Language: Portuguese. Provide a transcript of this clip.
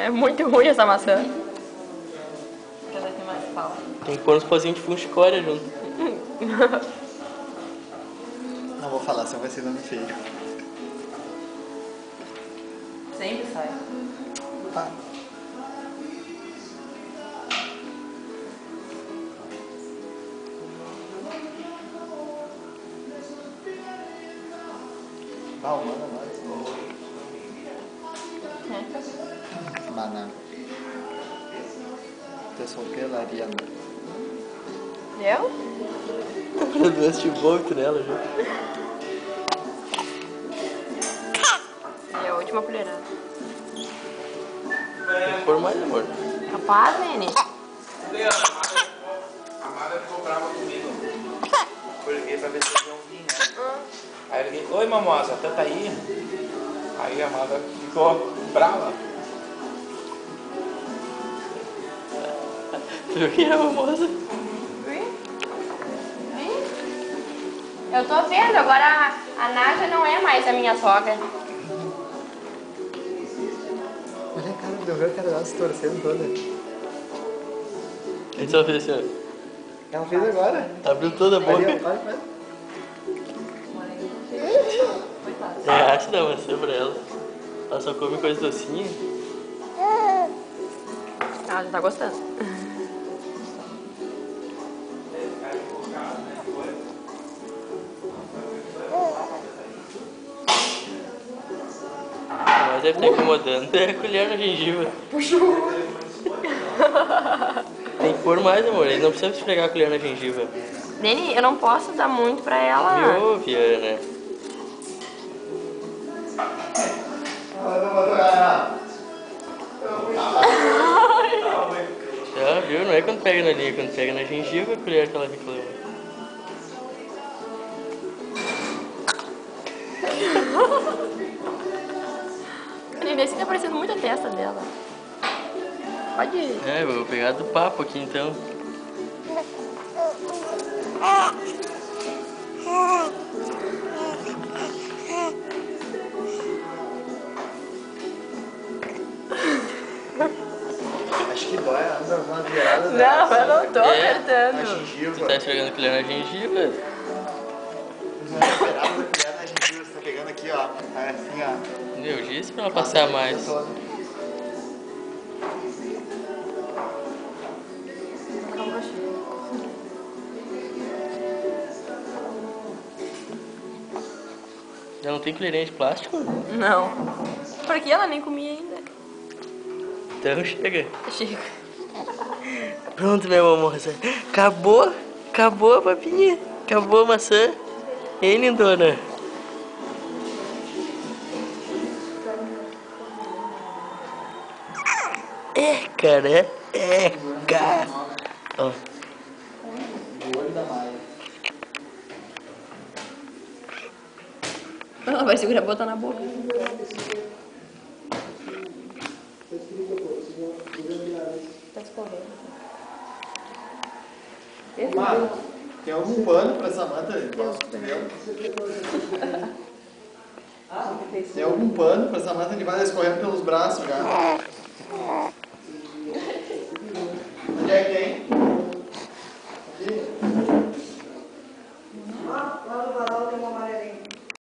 É muito ruim essa maçã. Ela tem mais pau. Tem que pôr uns pozinhos de funchicória junto. Não vou falar, senão vai ser nome feio. Sempre sai. Tá. Ah, o mano, Mana. Pessoal, pelaria. Eu? Pra doce de vômito nela já. É a última colherada. Tem que pôr mais, amor. Capaz, Nene? A Mara ficou brava comigo. Eu liguei pra ver se eles iam vir, né? Aí eu liguei, oi mamosa, tá aí? Aí a Mara ficou brava. Tu viu quem é a famosa? Eu tô vendo, agora a Nádia não é mais a minha sogra. Olha a cara do meu, a cara dela se torcendo toda. A gente só fez assim, ó. Ela fez agora. Abriu toda a boca. Ali, ó, vai. É ácida a maçã pra ela. Ela só come coisa docinha. Ela já tá gostando. Mas deve estar incomodando. É a colher na gengiva. Puxou. Tem que pôr mais, amor. Ele não precisa esfregar a colher na gengiva. Nene, eu não posso dar muito pra ela. Me ouve, Ana. Já viu? Não é quando pega na linha, quando pega na gengiva, a colher que ela reclama. Nene, esse tá parecendo muito a testa dela. Pode ir. É, eu vou pegar do papo aqui então. Acho que dói, anda uma virada. Não, eu não tô A apertando. Tu gengiva. tá esfregando a colher na gengiva? Uma virada da colher na gengiva, você tá pegando aqui, ó. Assim, ó. Eu disse pra ela passar mais. Já não tem colherinha de plástico? Não. Porque ela nem comia ainda. Então chega. Chega. Pronto, minha mamosa. Acabou. Acabou a papinha. Acabou a maçã. Hein, lindona? É, cara. É, cara. Ó. O olho da Maia. Ela vai segurar e botar na boca. Tá escorrendo. Mano, tem algum pano pra essa manta? Tem algum pano pra essa manta que vai escorrendo pelos braços já? Onde é que tem?